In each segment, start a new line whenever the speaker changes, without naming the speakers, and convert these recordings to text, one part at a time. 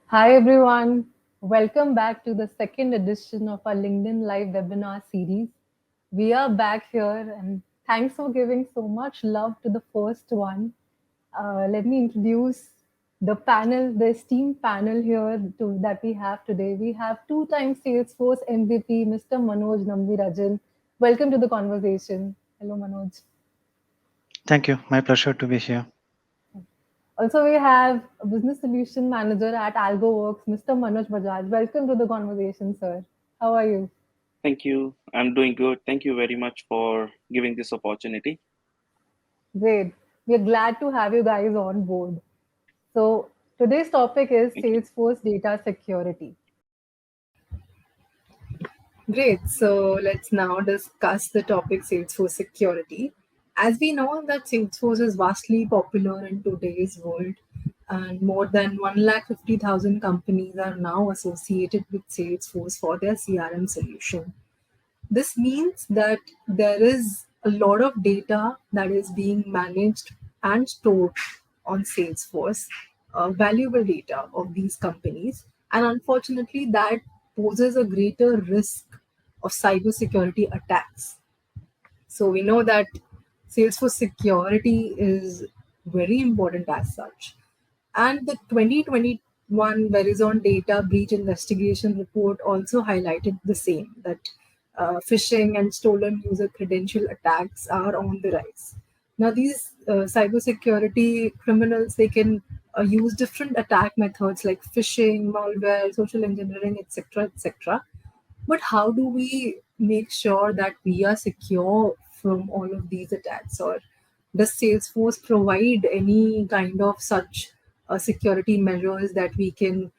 Hi everyone, welcome back to the second edition of our LinkedIn Live Webinar series. We are back here and thanks for giving so much love to the first one. Let me introduce the panel, the esteemed panel here that we have today. We have two-time Salesforce MVP, Mr. Manoj Nambirajan. Welcome to the conversation. Hello, Manoj.
Thank you. My pleasure to be here.
Also, we have a business solution manager at AlgoWorks, Mr. Manuj Bajaj. Welcome to the conversation, sir. How are you?
Thank you. I'm doing good. Thank you very much for giving this opportunity.
Great. We're glad to have you guys on board. So, today's topic is
Thank you.
Salesforce Data Security. Great. So let's now discuss the topic Salesforce security. As we know that Salesforce is vastly popular in today's world, and more than 150,000 companies are now associated with Salesforce for their CRM solution. This means that there is a lot of data that is being managed and stored on Salesforce, valuable data of these companies. And unfortunately, that poses a greater risk of cybersecurity attacks. So we know that Salesforce security is very important as such. And the 2021 Verizon Data Breach Investigation Report also highlighted the same that phishing and stolen user credential attacks are on the rise. Now, these cybersecurity criminals they can use different attack methods like phishing, malware, social engineering, etc., etc. But how do we make sure that we are secure from all of these attacks? Or does Salesforce provide any kind of such security measures that we can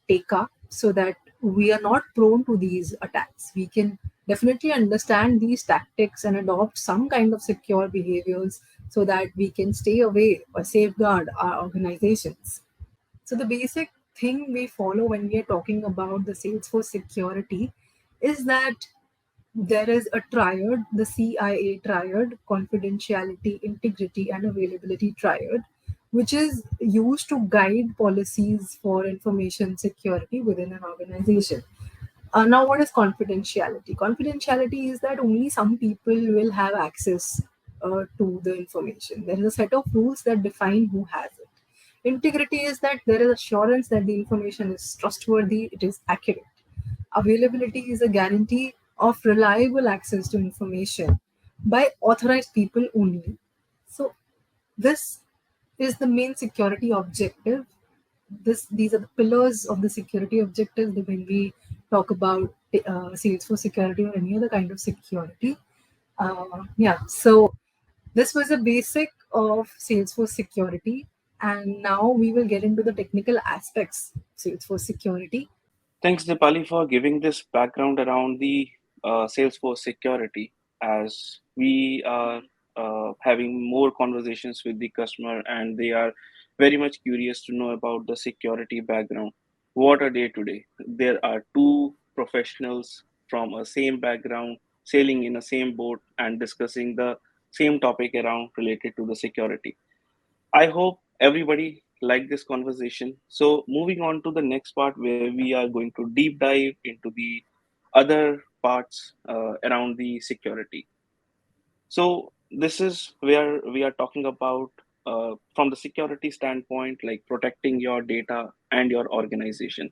take up so that we are not prone to these attacks? We can definitely understand these tactics and adopt some kind of secure behaviors so that we can stay away or safeguard our organizations. So the basic thing we follow when we are talking about the Salesforce security is that there is a triad, the CIA triad, confidentiality, integrity, and availability triad, which is used to guide policies for information security within an organization. Now, what is confidentiality? Confidentiality is that only some people will have access to the information. There is a set of rules that define who has it. Integrity is that there is assurance that the information is trustworthy, it is accurate. Availability is a guarantee of reliable access to information by authorized people only. So, this is the main security objective. These are the pillars of the security objectives when we talk about Salesforce security or any other kind of security. Yeah, so this was a basic of Salesforce security, and now we will get into the technical aspects of Salesforce security.
Thanks, Dipali, for giving this background around the Salesforce security as we are having more conversations with the customer and they are very much curious to know about the security background. What a day today. There are two professionals from a same background sailing in a same boat and discussing the same topic around related to the security. I hope everybody liked this conversation. So, moving on to the next part where we are going to deep dive into the other parts around the security. So, this is where we are talking about from the security standpoint, like protecting your data and your organization.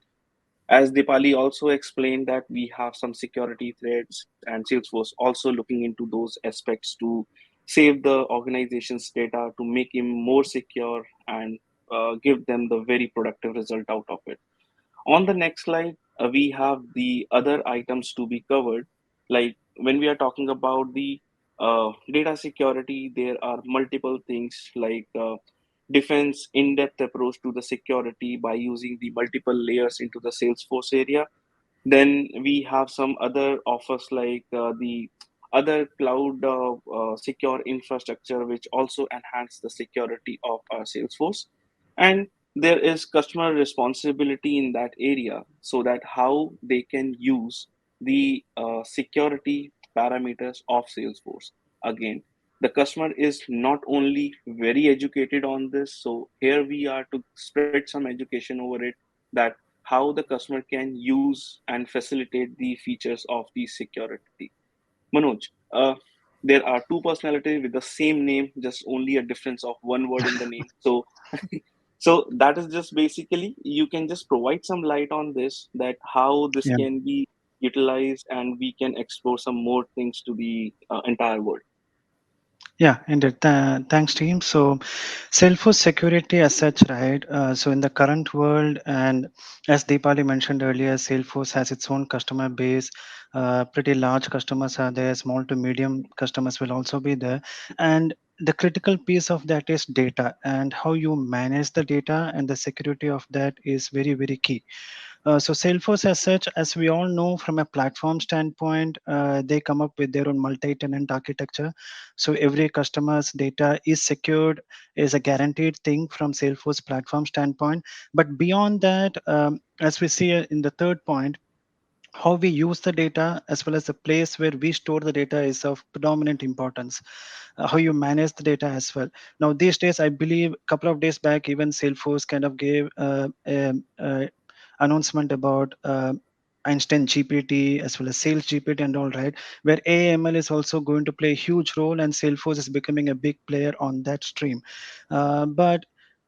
As Dipali also explained that we have some security threats and Salesforce also looking into those aspects to save the organization's data to make him more secure and give them the very productive result out of it. On the next slide, we have the other items to be covered. Like when we are talking about the data security, there are multiple things like defense in-depth approach to the security by using the multiple layers into the Salesforce area. Then we have some other offers like the other cloud secure infrastructure, which also enhance the security of our Salesforce. And there is customer responsibility in that area so that how they can use the security parameters of Salesforce. Again, the customer is not only very educated on this, so here we are to spread some education over it that how the customer can use and facilitate the features of the security. Manoj, there are two personalities with the same name, just only a difference of one word in the name. So, so that is just basically you can just provide some light on this, that how this
Yeah.
can be utilized, and we can explore some more things to the entire world.
Yeah, indeed. Thanks, team. So, Salesforce security as such, right? So, in the current world, and as Deepali mentioned earlier, Salesforce has its own customer base. Pretty large customers are there, small to medium customers will also be there. And the critical piece of that is data, and how you manage the data and the security of that is very, very key. So Salesforce, as such, as we all know from a platform standpoint, they come up with their own multi-tenant architecture. So every customer's data is secured, is a guaranteed thing from Salesforce platform standpoint. But beyond that, as we see in the third point, how we use the data as well as the place where we store the data is of predominant importance. How you manage the data as well. Now these days, I believe a couple of days back, even Salesforce kind of gave announcement about Einstein GPT as well as Sales GPT and all, right, where AML is also going to play a huge role, and Salesforce is becoming a big player on that stream. But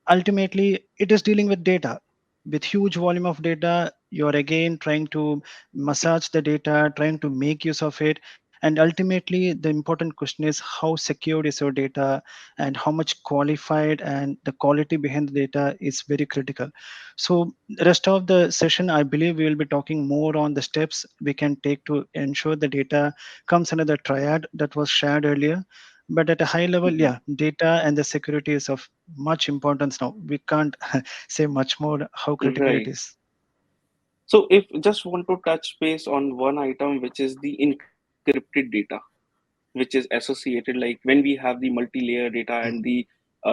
ultimately, it is dealing with data. With huge volume of data, you're again trying to massage the data, trying to make use of it, and ultimately, the important question is how secured is your data, and how much qualified, and the quality behind the data is very critical. So the rest of the session, I believe we will be talking more on the steps we can take to ensure the data comes under the triad that was shared earlier. But at a high level,
Mhm.
yeah, data and the security is of much importance now. We can't say much more how critical it
Right.
is.
So, if just want to touch base on one item, which is the encrypted data, which is associated, like when we have the multi-layer data and the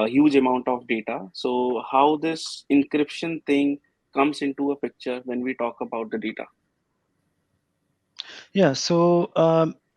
huge amount of data. So how this encryption thing comes into a picture when we talk about the data.
Yeah, so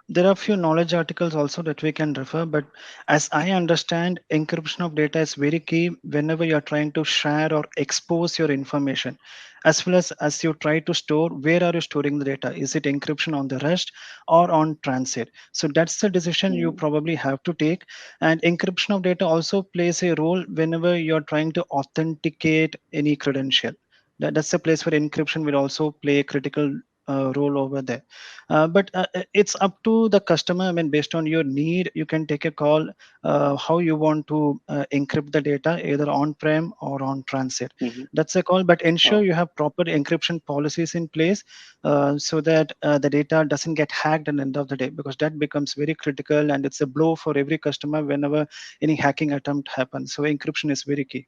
there are a few knowledge articles also that we can refer, but as I understand, encryption of data is very key whenever you're trying to share or expose your information, as well as you try to store, where are you storing the data? Is it encryption on the rest or on transit? So that's the decision you
Hmm.
probably have to take. And encryption of data also plays a role whenever you're trying to authenticate any credential. That's the place where encryption will also play a critical role over there. But it's up to the customer. I mean, based on your need, you can take a call how you want to encrypt the data, either on-prem or on transit.
Hmm.
That's a call, but ensure
Oh,
you have proper encryption policies in place so that the data doesn't get hacked at the end of the day, because that becomes very critical and it's a blow for every customer whenever any hacking attempt happens. So encryption is very key.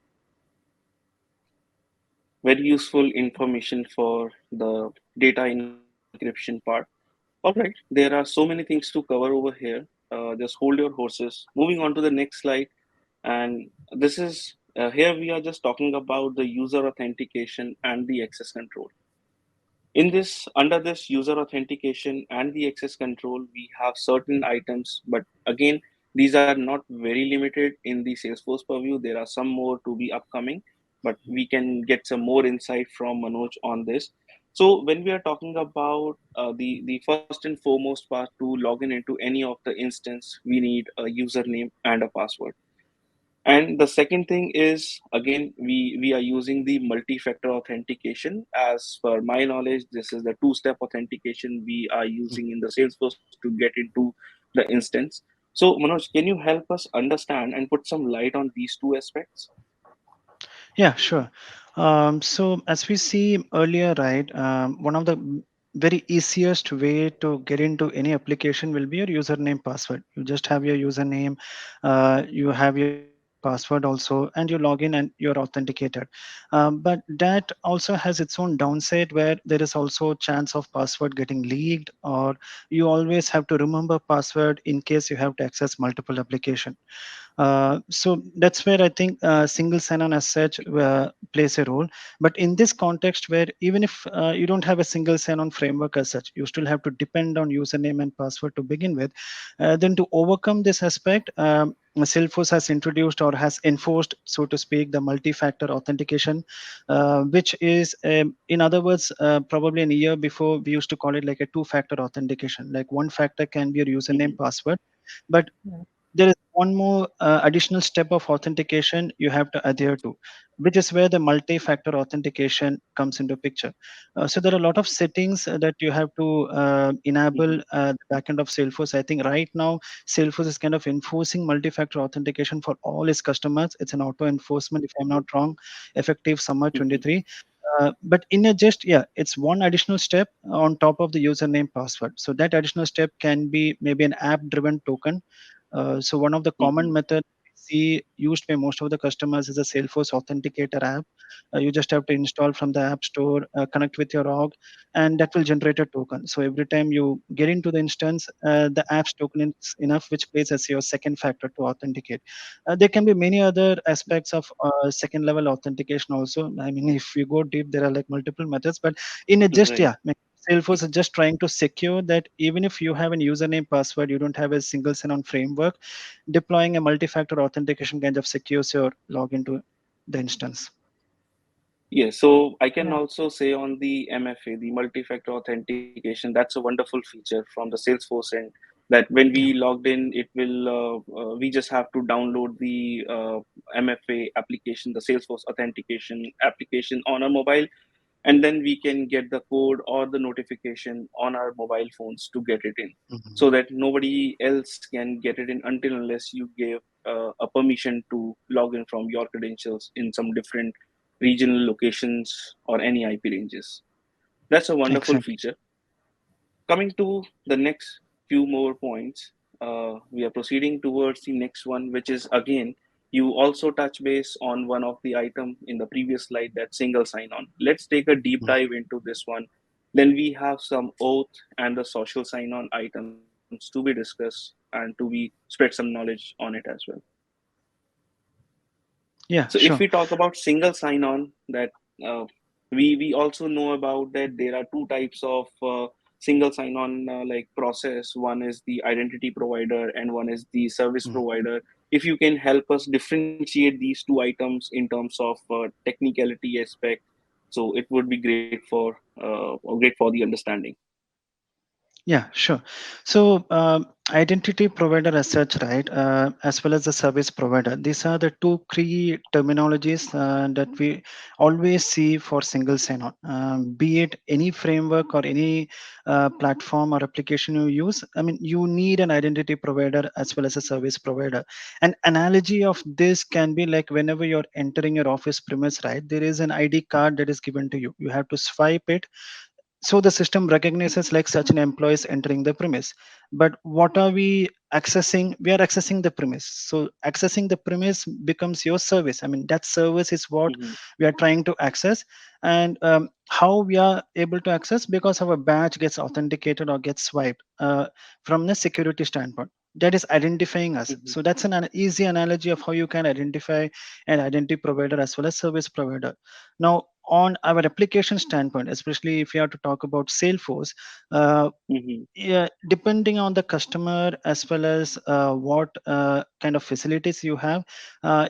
very useful information for the data encryption part. All right, there are so many things to cover over here. Just hold your horses. Moving on to the next slide. And this is here we are just talking about the user authentication and the access control. In this, under this user authentication and the access control, we have certain items, but again, these are not very limited in the Salesforce purview. There are some more to be upcoming, but we can get some more insight from Manoj on this. So when we are talking about the first and foremost part, to log in into any of the instance, we need a username and a password. And the second thing is, again, we are using the multi-factor authentication. As per my knowledge, this is the two-step authentication we are using in the Salesforce to get into the instance. So, Manoj, can you help us understand and put some light on these two aspects?
Yeah, sure. So as we see earlier, right, one of the very easiest way to get into any application will be your username password. You just have your username, you have your password also, and you log in and you're authenticated. But that also has its own downside, where there is also chance of password getting leaked, or you always have to remember password in case you have to access multiple application. So that's where I think single sign-on as such plays a role. But in this context, where even if you don't have a single sign-on framework as such, you still have to depend on username and password to begin with. Then to overcome this aspect, Salesforce has introduced or has enforced, so to speak, the multi-factor authentication, which is, in other words, probably a year before we used to call it like a two-factor authentication. Like one factor can be your username,
Mhm.
password, but
Yeah.
there is one more additional step of authentication you have to adhere to, which is where the multi-factor authentication comes into picture. So there are a lot of settings that you have to enable
Mhm.
the backend of Salesforce. I think right now Salesforce is kind of enforcing multi-factor authentication for all its customers. It's an auto enforcement, if I'm not wrong, effective summer
Mhm.
23. But in a just, yeah, it's one additional step on top of the username password. So that additional step can be maybe an app driven token. So one of the common
Mhm.
method we see used by most of the customers is a Salesforce Authenticator app. You just have to install from the App Store, connect with your org, and that will generate a token. So every time you get into the instance, the app's token is enough, which plays as your second factor to authenticate. There can be many other aspects of second level authentication also. I mean, if you go deep, there are like multiple methods, but in a just,
Right.
yeah, Salesforce is just trying to secure that even if you have a username password, you don't have a single sign-on framework, deploying a multi-factor authentication kind of secures your login to the instance.
Yes, so I can
Yeah.
also say on the MFA, the multi-factor authentication, that's a wonderful feature from the Salesforce end. That when we
Yeah.
logged in, it will we just have to download the MFA application, the Salesforce authentication application on our mobile, and then we can get the code or the notification on our mobile phones to get it in,
Mhm.
so that nobody else can get it in until unless you give a permission to log in from your credentials in some different regional locations or any IP ranges. That's a wonderful
Exactly.
feature. Coming to the next few more points, we are proceeding towards the next one, which is again, you also touch base on one of the item in the previous slide, that single sign-on. Let's take a deep
Mhm.
dive into this one. Then we have some oath and the social sign-on items to be discussed and to be spread some knowledge on it as well.
Yeah,
So if we
sure.
talk about single sign-on, that uh, we also know about that there are two types of single sign-on like process. One is the identity provider, and one is the service
Mhm.
provider. If you can help us differentiate these two items in terms of technicality aspect, so it would be great for or great for the understanding.
Yeah, sure. So, identity provider as such, right, as well as the service provider, these are the two key terminologies that we always see for single sign-on. Be it any framework or any platform or application you use, I mean, you need an identity provider as well as a service provider. An analogy of this can be like whenever you're entering your office premise, right, there is an ID card that is given to you. You have to swipe it, so the system recognizes like such an employee is entering the premise. But what are we accessing? We are accessing the premise. So accessing the premise becomes your service. I mean, that service is what
Hmm.
we are trying to access. And how we are able to access, because our badge gets authenticated or gets swiped from the security standpoint, that is identifying us.
Hmm.
So that's an easy analogy of how you can identify an identity provider as well as service provider. Now, on our application standpoint, especially if you have to talk about Salesforce, uh,
Hmm.
yeah, depending on the customer as well as what kind of facilities you have,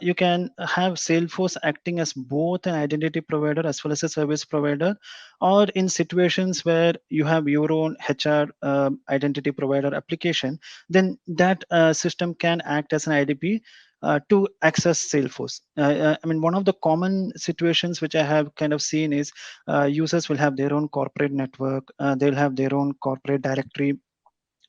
you can have Salesforce acting as both an identity provider as well as a service provider, or in situations where you have your own HR identity provider application, then that system can act as an IDP to access Salesforce. I mean, one of the common situations which I have kind of seen is users will have their own corporate network, they'll have their own corporate directory,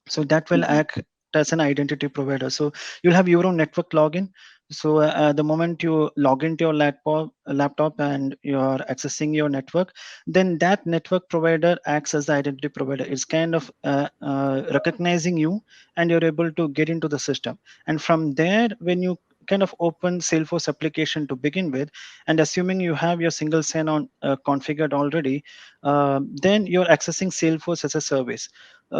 so that will
Hmm.
act as an identity provider. So you'll have your own network login. So the moment you log into your laptop and you're accessing your network, then that network provider acts as the identity provider. It's kind of recognizing you, and you're able to get into the system. And from there, when you kind of open Salesforce application to begin with, and assuming you have your single sign-on configured already, then you're accessing Salesforce as a service.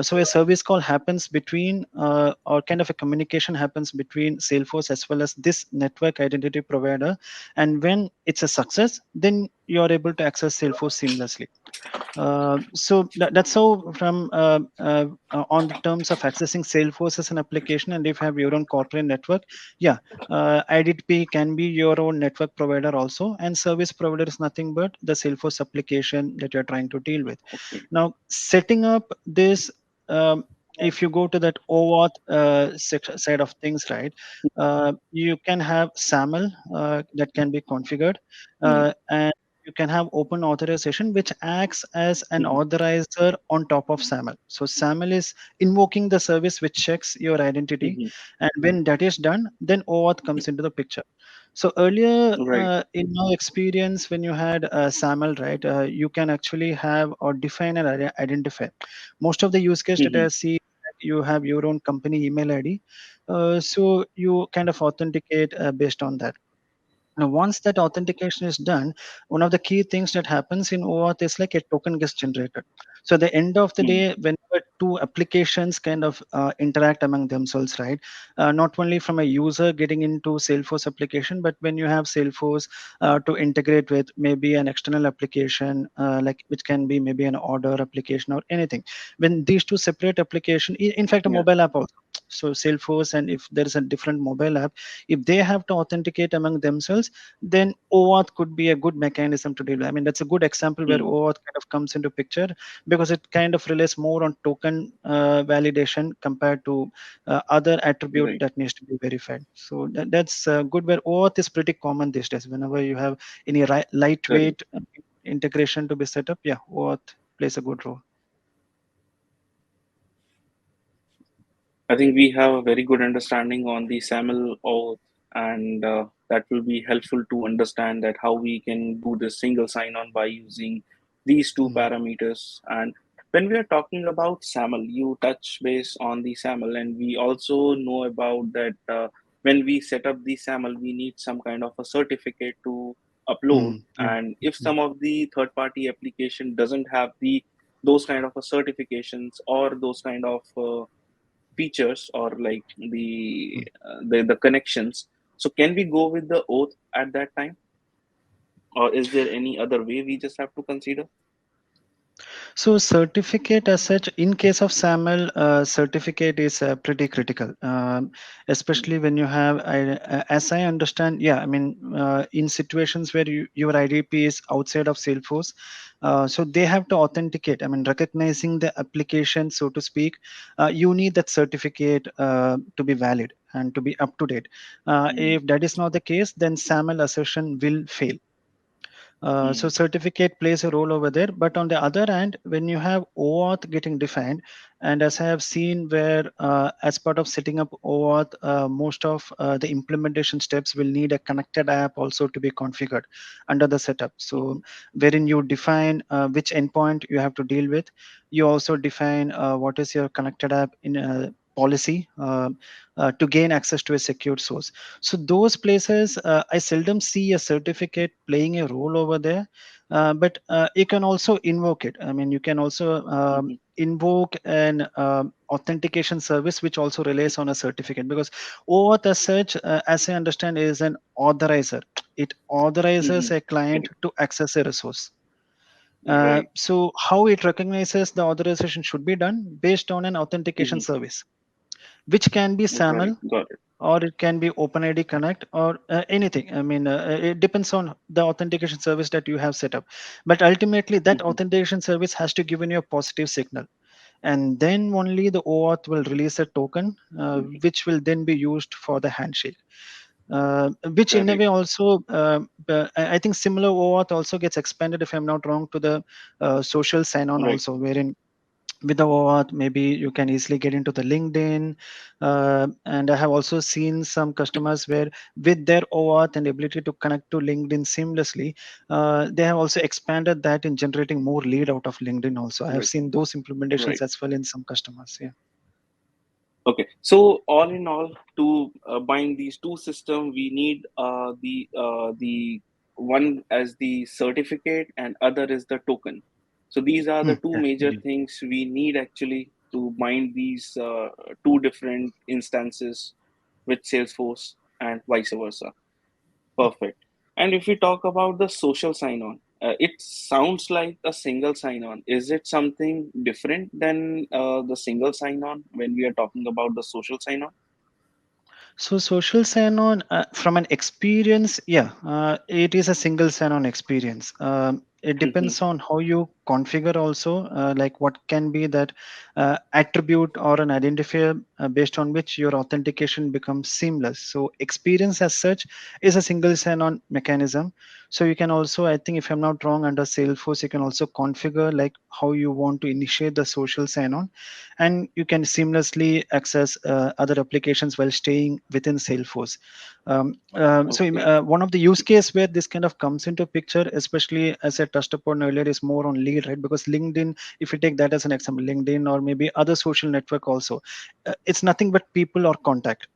So a service call happens between, or kind of a communication happens between Salesforce as well as this network identity provider. And when it's a success, then you are able to access Salesforce seamlessly. So that's how from on the terms of accessing Salesforce as an application, and if you have your own corporate network, yeah, IDP can be your own network provider also, and service provider is nothing but the Salesforce application that you're trying to deal with.
Okay.
Now, setting up this, if you go to that OAuth side of things, right, you can have SAML that can be configured, and you can have open authorization, which acts as an
Mm-hmm.
authorizer on top of SAML. So SAML is invoking the service which checks your identity,
Mm-hmm.
and when that is done, then OAuth comes into the picture. So earlier,
Right.
in my experience, when you had SAML, right, you can actually have or define and identify. Most of the use case that
Mm-hmm.
I see, you have your own company email ID, so you kind of authenticate based on that. Now, once that authentication is done, one of the key things that happens in OAuth is like a token gets generated. So at the end of the
Mm-hmm.
day, whenever two applications kind of interact among themselves, right? Not only from a user getting into Salesforce application, but when you have Salesforce to integrate with maybe an external application, like which can be maybe an order application or anything. When these two separate application, in fact, a
Yeah.
mobile app also. So Salesforce, and if there is a different mobile app, if they have to authenticate among themselves, then OAuth could be a good mechanism to deal with. I mean, that's a good example where
Mm-hmm.
OAuth kind of comes into picture, because it kind of relies more on token validation compared to other attribute
Right.
that needs to be verified. So that's good where OAuth is pretty common these days. Whenever you have any
Correct.
lightweight integration to be set up, yeah, OAuth plays a good role.
I think we have a very good understanding on the SAML oath, and that will be helpful to understand that how we can do the single sign-on by using these two
Mm,
parameters. And when we are talking about SAML, you touch base on the SAML, and we also know about that when we set up the SAML, we need some kind of a certificate to upload.
yeah.
And if
Mm,
some of the third-party application doesn't have the those kind of a certifications or those kind of features or like
mm.
the connections, so can we go with the oath at that time, or is there any other way we just have to consider?
So certificate as such, in case of SAML, certificate is pretty critical, especially when you have, as I understand, yeah, I mean, in situations where your IDP is outside of Salesforce, so they have to authenticate. I mean, recognizing the application, so to speak, you need that certificate to be valid and to be up to date.
Mm-hmm.
If that is not the case, then SAML assertion will fail. So
Mm-hmm.
certificate plays a role over there. But on the other hand, when you have OAuth getting defined, and as I have seen where as part of setting up OAuth, most of the implementation steps will need a connected app also to be configured under the setup. So wherein you define which endpoint you have to deal with, you also define what is your connected app in policy to gain access to a secure source. So those places, I seldom see a certificate playing a role over there, but you can also invoke it. I mean, you can also
Mm-hmm.
invoke an authentication service which also relies on a certificate, because OAuth as such, as I understand, is an authorizer. It authorizes
Mm-hmm.
a client
Correct.
to access a resource.
Right.
So how it recognizes the authorization should be done based on an authentication
Mm-hmm.
service, which can be SAML,
Correct, got it.
or it can be OpenID Connect, or anything. I mean, it depends on the authentication service that you have set up. But ultimately, that
Mm-hmm.
authentication service has to give you a positive signal, and then only the OAuth will release a token, which will then be used for the handshake. Which in a way
Correct.
also, I think similar OAuth also gets expanded, if I'm not wrong, to the social sign-on
Right.
also, wherein with the OAuth, maybe you can easily get into the LinkedIn. And I have also seen some customers where with their OAuth and ability to connect to LinkedIn seamlessly, they have also expanded that in generating more lead out of LinkedIn also. I have
Right.
seen those implementations
Right.
as well in some customers. Yeah.
Okay, so all in all, to bind these two systems, we need the one as the certificate and other is the token. So these are the
Hmm,
two
yeah,
major
indeed.
things we need actually to bind these two different instances with Salesforce and vice versa. Perfect. And if we talk about the social sign-on, it sounds like a single sign-on. Is it something different than the single sign-on when we are talking about the social sign-on?
So social sign-on from an experience, yeah, it is a single sign-on experience. It
Mm-hmm.
depends on how you configure also, like what can be that attribute or an identifier based on which your authentication becomes seamless. So experience as such is a single sign-on mechanism. So you can also, I think if I'm not wrong, under Salesforce, you can also configure like how you want to initiate the social sign-on, and you can seamlessly access other applications while staying within Salesforce.
Okay.
One of the use case where this kind of comes into picture, especially as I touched upon earlier, is more on lead, right? Because LinkedIn, if you take that as an example, LinkedIn or maybe other social network also, it's nothing but people or contact.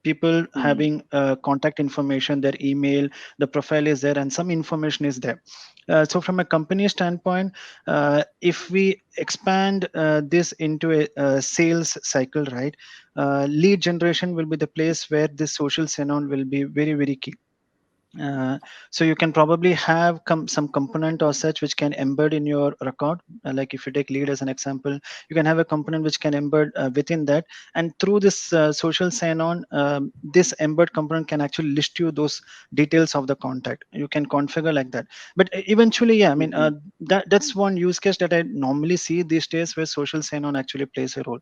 People
Mm-hmm.
having contact information, their email, the profile is there, and some information is there. So from a company standpoint, if we expand this into a sales cycle, right, lead generation will be the place where this social sign-on will be very, very key. uh, so you can probably have some component or such which can embed in your record. Like if you take lead as an example, you can have a component which can embed within that, and through this social sign-on, this embed component can actually list you those details of the contact. You can configure like that. But eventually, yeah, I mean,
Mm-hmm.
that's one use case that I normally see these days where social sign-on actually plays a role.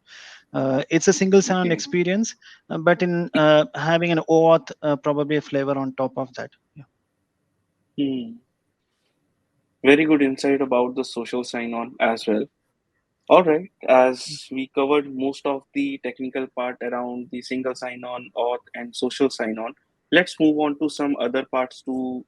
It's a single sign-on
Okay.
experience, but in having an OAuth, probably a flavor on top of that. Yeah.
Hmm. Very good insight about the social sign-on as well. All right, as we covered most of the technical part around the single sign-on, auth, and social sign-on, let's move on to some other parts to